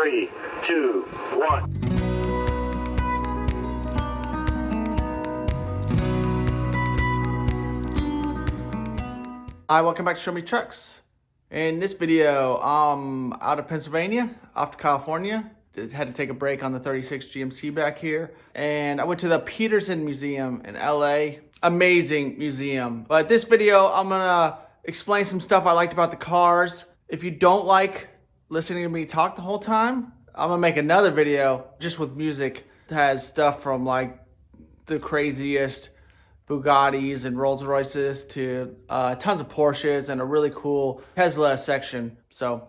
3, 2, 1. Hi, welcome back to Show Me Trucks. In this video, I'm out of Pennsylvania, off to California. Had to take a break on the 36 GMC back here. And I went to the Peterson Museum in LA. Amazing museum. But this video, I'm gonna explain some stuff I liked about the cars. If you don't like listening to me talk the whole time, I'm gonna make another video just with music that has stuff from like the craziest Bugattis and Rolls Royces to tons of Porsches and a really cool Tesla section. So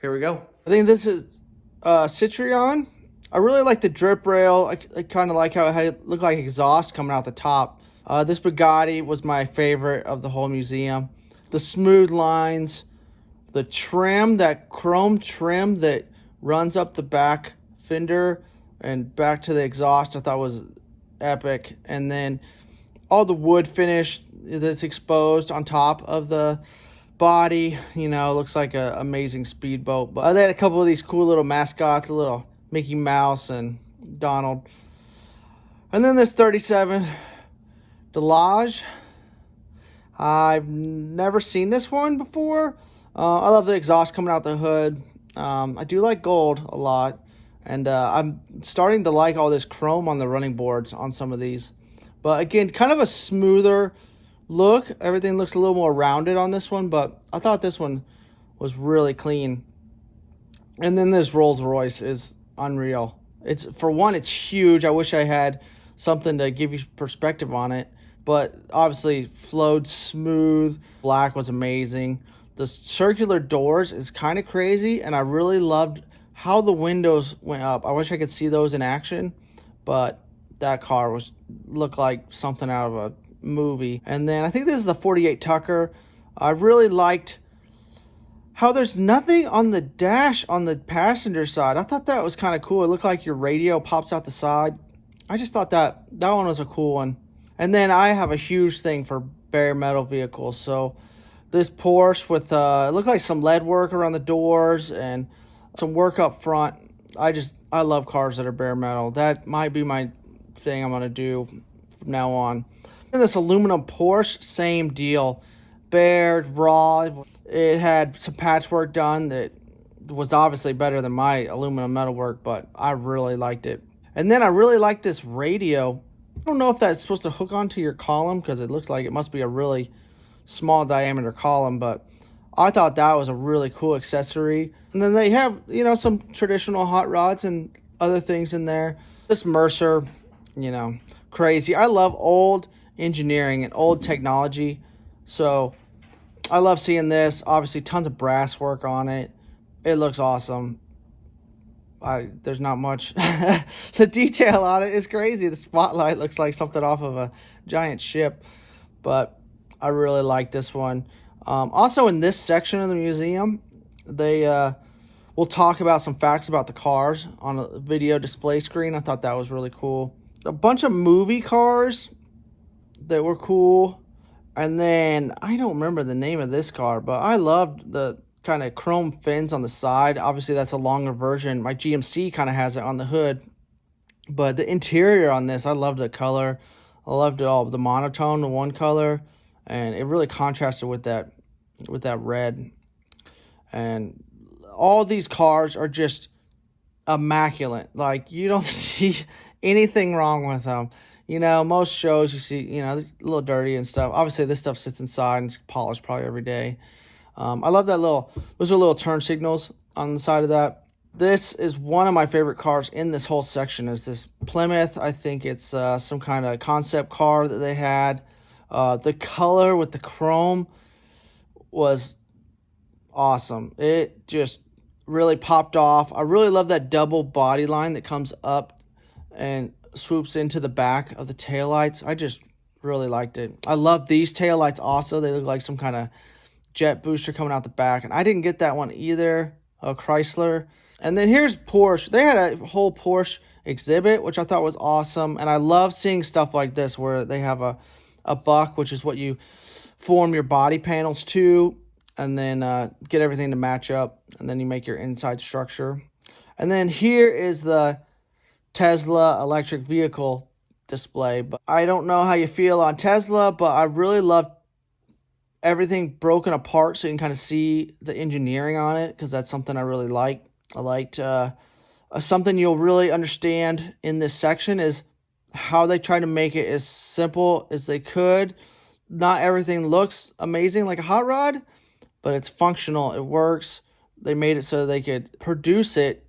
here we go. I think this is Citroen. I really like the drip rail. I kind of like how it looked like exhaust coming out the top. This Bugatti was my favorite of the whole museum. The smooth lines, the trim, that chrome trim that runs up the back fender and back to the exhaust, I thought was epic. And then all the wood finish that's exposed on top of the body, you know, looks like an amazing speedboat. But they had a couple of these cool little mascots, a little Mickey Mouse and Donald. And then this 37 Delage. I've never seen this one before. I love the exhaust coming out the hood. I do like gold a lot. And I'm starting to like all this chrome on the running boards on some of these. But again, kind of a smoother look. Everything looks a little more rounded on this one, but I thought this one was really clean. And then this Rolls Royce is unreal. It's, for one, it's huge. I wish I had something to give you perspective on it. But obviously flowed smooth. Black was amazing. The circular doors is kind of crazy, and I really loved how the windows went up. I wish I could see those in action, but that car looked like something out of a movie. And then I think this is the 48 Tucker. I really liked how there's nothing on the dash on the passenger side. I thought that was kind of cool. It looked like your radio pops out the side. I just thought that one was a cool one. And then I have a huge thing for bare metal vehicles. So this Porsche with it looked like some lead work around the doors and some work up front. I love cars that are bare metal. That might be my thing I'm going to do from now on. And this aluminum Porsche, same deal. Bare, raw. It had some patchwork done that was obviously better than my aluminum metalwork, but I really liked it. And then I really like this radio. I don't know if that's supposed to hook onto your column because it looks like it must be a really small diameter column, but I thought that was a really cool accessory. And then they have, you know, some traditional hot rods and other things in there. This Mercer, you know, crazy. I love old engineering and old technology, so I love seeing this. Obviously tons of brass work on it. It looks awesome. There's not much. The detail on it is crazy. The spotlight looks like something off of a giant ship, but I really like this one. Also in this section of the museum, they will talk about some facts about the cars on a video display screen. I thought that was really cool. A bunch of movie cars that were cool. And then I don't remember the name of this car, but I loved the kind of chrome fins on the side. Obviously that's a longer version. My GMC kind of has it on the hood, but the interior on this, I loved the color. I loved it all, the monotone, the one color, and it really contrasted with that red. And all these cars are just immaculate. Like, you don't see anything wrong with them. You know, most shows you see, you know, a little dirty and stuff. Obviously this stuff sits inside and it's polished probably every day. I love that those are little turn signals on the side of that. This is one of my favorite cars in this whole section, is this Plymouth. I think it's some kind of concept car that they had. The color with the chrome was awesome. It just really popped off. I really love that double body line that comes up and swoops into the back of the taillights. I just really liked it. I love these taillights also. They look like some kind of jet booster coming out the back, and I didn't get that one either. Chrysler. And then here's Porsche. They had a whole Porsche exhibit, which I thought was awesome. And I love seeing stuff like this where they have a buck, which is what you form your body panels to, and then get everything to match up, and then you make your inside structure. And then here is the Tesla electric vehicle display. But I don't know how you feel on Tesla, but I really love everything broken apart so you can kind of see the engineering on it, because that's something I really like. I liked something you'll really understand in this section is how they try to make it as simple as they could. Not everything looks amazing like a hot rod, but it's functional. It works. They made it so they could produce it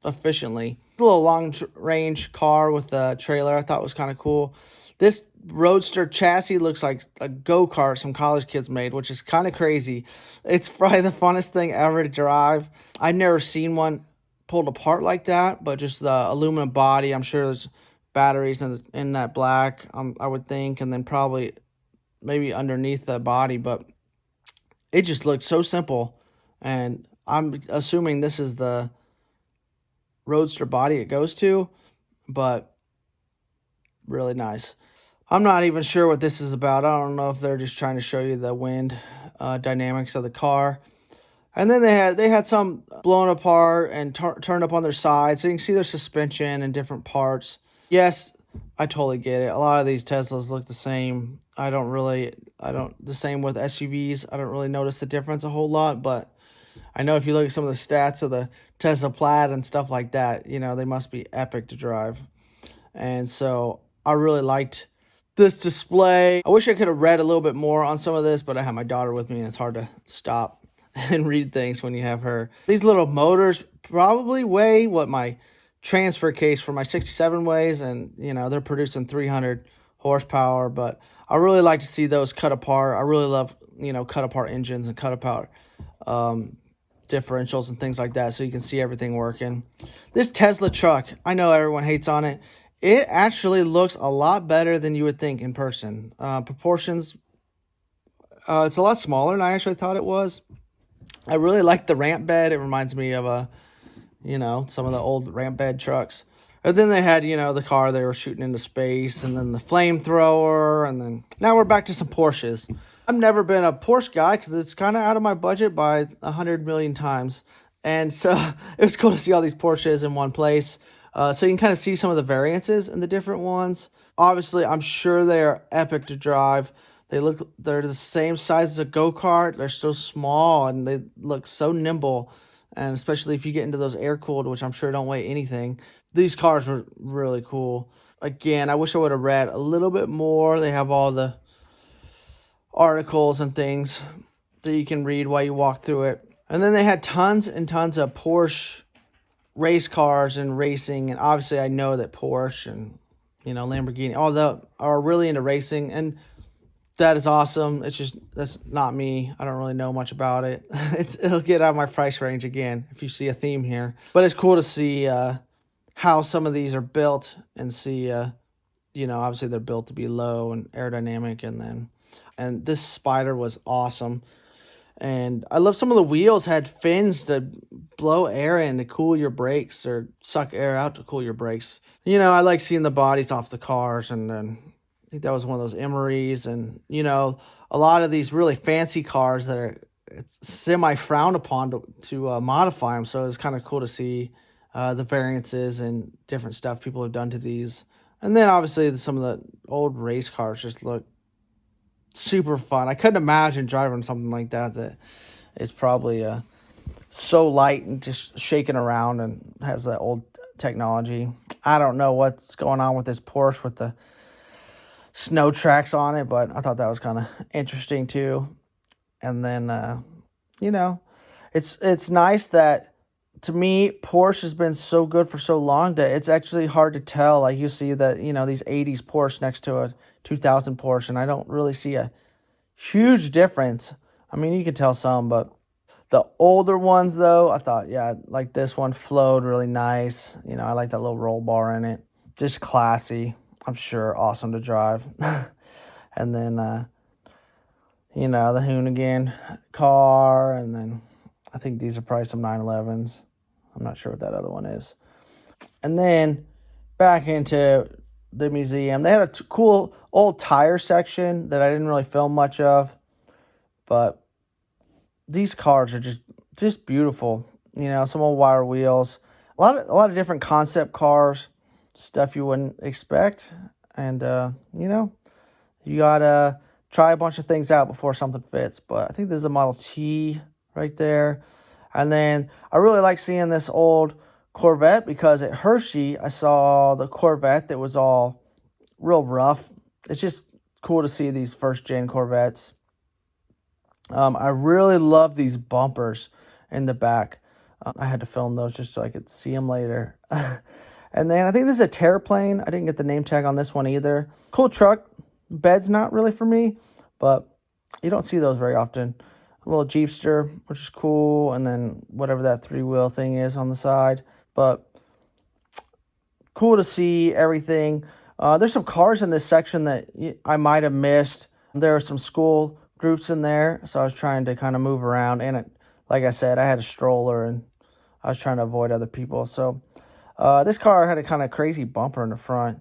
efficiently. It's a little long-range car with a trailer. I thought was kind of cool. This Roadster chassis looks like a go-kart some college kids made, which is kind of crazy. It's probably the funnest thing ever to drive. I've never seen one pulled apart like that, but just the aluminum body. I'm sure there's batteries in that black, I would think, and then probably maybe underneath the body, but it just looks so simple. And I'm assuming this is the Roadster body it goes to, but really nice. I'm not even sure what this is about. I don't know if they're just trying to show you the wind dynamics of the car. And then they had some blown apart and turned up on their side, so you can see their suspension and different parts. Yes, I totally get it. A lot of these Teslas look the same. The same with SUVs. I don't really notice the difference a whole lot, but I know if you look at some of the stats of the Tesla Plaid and stuff like that, they must be epic to drive. And so I really liked this display. I wish I could have read a little bit more on some of this, but I have my daughter with me and it's hard to stop and read things when you have her. These little motors probably weigh what my transfer case for my 67 weighs, and they're producing 300 horsepower, but I really like to see those cut apart. I really love cut apart engines and cut apart differentials and things like that, so you can see everything working. This Tesla truck, I know everyone hates on it. It actually looks a lot better than you would think in person. Proportions, it's a lot smaller than I actually thought it was. I really like the ramp bed. It reminds me of some of the old ramp bed trucks. And then they had, the car they were shooting into space, and then the flamethrower, and then now we're back to some Porsches. I've never been a Porsche guy because it's kind of out of my budget by 100 million times. And so it was cool to see all these Porsches in one place. So you can kind of see some of the variances in the different ones. Obviously, I'm sure they are epic to drive. They're the same size as a go-kart. They're so small and they look so nimble. And especially if you get into those air-cooled, which I'm sure don't weigh anything. These cars were really cool. Again, I wish I would have read a little bit more. They have all the articles and things that you can read while you walk through it. And then they had tons and tons of Porsche race cars and racing. And obviously I know that Porsche and, Lamborghini, all that are really into racing. And that is awesome. That's not me. I don't really know much about it. It'll get out of my price range again, if you see a theme here. But it's cool to see how some of these are built and see, obviously they're built to be low and aerodynamic. And this Spider was awesome. And I love some of the wheels had fins to blow air in to cool your brakes, or suck air out to cool your brakes. I like seeing the bodies off the cars, and then I think that was one of those Emerys, and a lot of these really fancy cars that are semi-frowned upon to modify them. So it's kind of cool to see the variances and different stuff people have done to these. And then obviously some of the old race cars just look super fun. I couldn't imagine driving something like that is probably so light and just shaking around and has that old technology. I don't know what's going on with this Porsche with the snow tracks on it, but I thought that was kind of interesting too. And then it's nice that, to me, Porsche has been so good for so long that it's actually hard to tell. Like, you see that these 80s Porsche next to a 2000 Porsche, and I don't really see a huge difference. I mean, you can tell some, but the older ones though, I thought, like this one flowed really nice. I like that little roll bar in it. Just classy. I'm sure awesome to drive. And then, the Hoonigan car. And then I think these are probably some 911s. I'm not sure what that other one is. And then back into the museum. They had a cool old tire section that I didn't really film much of. But these cars are just beautiful. Some old wire wheels. a lot of different concept cars, stuff you wouldn't expect. And, you gotta try a bunch of things out before something fits. But I think this is a Model T right there. And then I really like seeing this old Corvette because at Hershey, I saw the Corvette that was all real rough. It's just cool to see these first-gen Corvettes. I really love these bumpers in the back. I had to film those just so I could see them later. And then I think this is a Terraplane. I didn't get the name tag on this one either. Cool truck. Bed's not really for me, but you don't see those very often. A little Jeepster, which is cool, and then whatever that 3-wheel thing is on the side. But cool to see everything. There's some cars in this section that I might have missed. There are some school groups in there, so I was trying to kind of move around. And like I said, I had a stroller, and I was trying to avoid other people. So this car had a kind of crazy bumper in the front.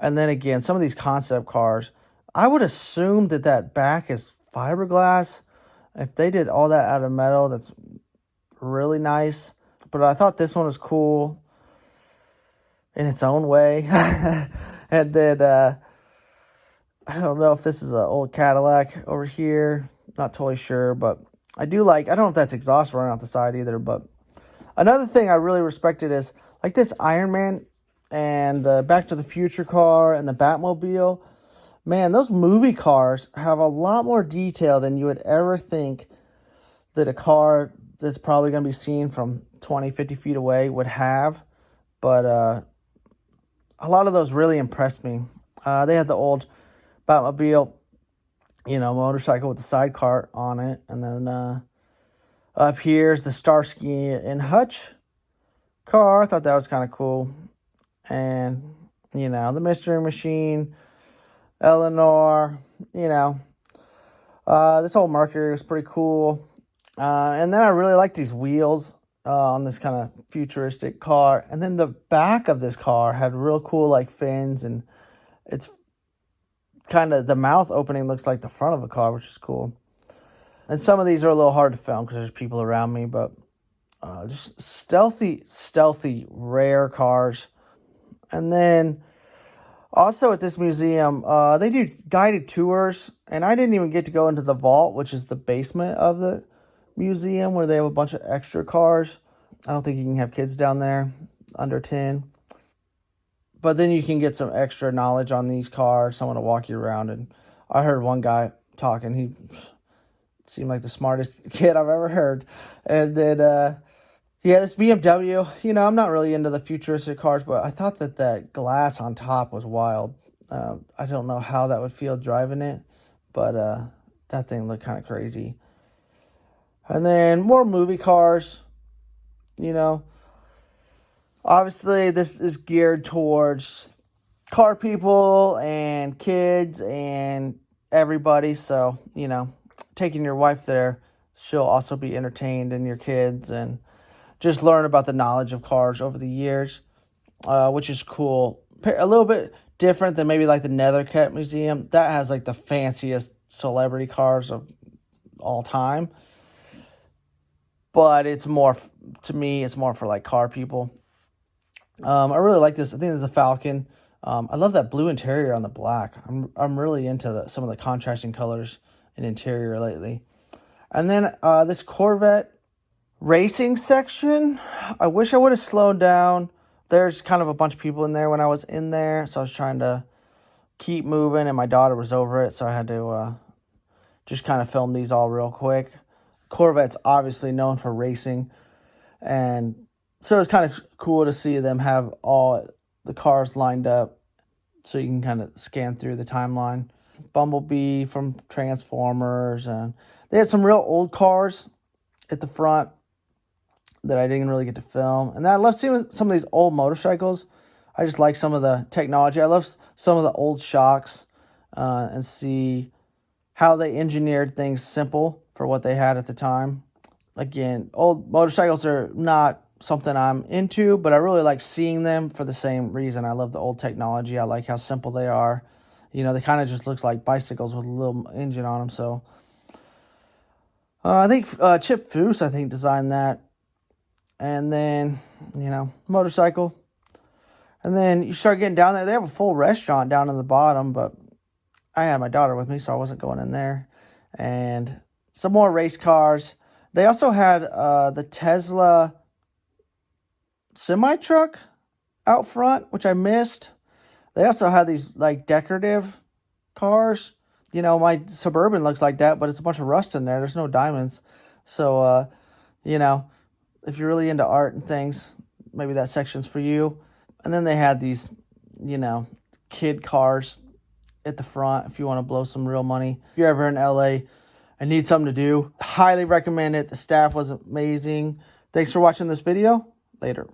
And then again, some of these concept cars, I would assume that back is fiberglass. If they did all that out of metal, that's really nice. But I thought this one was cool in its own way. And then I don't know if this is an old Cadillac over here. Not totally sure, but I don't know if that's exhaust running out the side either. But another thing I really respected is like this Iron Man and the Back to the Future car and the Batmobile. Man, those movie cars have a lot more detail than you would ever think that a car that's probably going to be seen from 20, 50 feet away would have. But a lot of those really impressed me. They had the old Batmobile, motorcycle with the sidecar on it. And then up here's the Starsky and Hutch car. I thought that was kind of cool. And, the Mystery Machine, Eleanor, this whole Mercury was pretty cool. And then I really like these wheels on this kind of futuristic car. And then the back of this car had real cool, like, fins. And it's kind of, the mouth opening looks like the front of a car, which is cool. And some of these are a little hard to film because there's people around me. But just stealthy, rare cars. And then also at this museum, they do guided tours, and I didn't even get to go into the vault, which is the basement of the museum where they have a bunch of extra cars. I don't think you can have kids down there under 10. But then you can get some extra knowledge on these cars, someone to walk you around. And I heard one guy talking. He seemed like the smartest kid I've ever heard. And then this BMW, I'm not really into the futuristic cars, but I thought that glass on top was wild. I don't know how that would feel driving it, but that thing looked kind of crazy. And then more movie cars, Obviously, this is geared towards car people and kids and everybody. So, taking your wife there, she'll also be entertained, and your kids, and just learn about the knowledge of cars over the years, which is cool. A little bit different than maybe like the Nethercutt Museum. That has like the fanciest celebrity cars of all time. But it's more, to me, it's more for like car people. I really like this. I think this is a Falcon. I love that blue interior on the black. I'm really into some of the contrasting colors in interior lately. And then this Corvette racing section, I wish I would have slowed down. There's kind of a bunch of people in there when I was in there, so I was trying to keep moving, and my daughter was over it, so I had to just kind of film these all real quick. Corvette's obviously known for racing, and so it's kind of cool to see them have all the cars lined up so you can kind of scan through the timeline. Bumblebee from Transformers, and they had some real old cars at the front that I didn't really get to film. And then I love seeing some of these old motorcycles. I just like some of the technology. I love some of the old shocks and see how they engineered things simple for what they had at the time. Again, old motorcycles are not something I'm into, but I really like seeing them for the same reason. I love the old technology. I like how simple they are. They kind of just looks like bicycles with a little engine on them. So I think Chip Foose, designed that. and then, you know, motorcycle. And then you start getting down there. They have a full restaurant down in the bottom, but I had my daughter with me, so I wasn't going in there. And some more race cars. They also had the Tesla semi-truck out front, which I missed. They also had these, like, decorative cars. You know, my Suburban looks like that, but it's a bunch of rust in there. There's no diamonds. So, you know, if you're really into art and things, maybe that section's for you. And then they had these, you know, kid cars at the front if you want to blow some real money. If you're ever in LA and need something to do, highly recommend it. The staff was amazing. Thanks for watching this video. Later.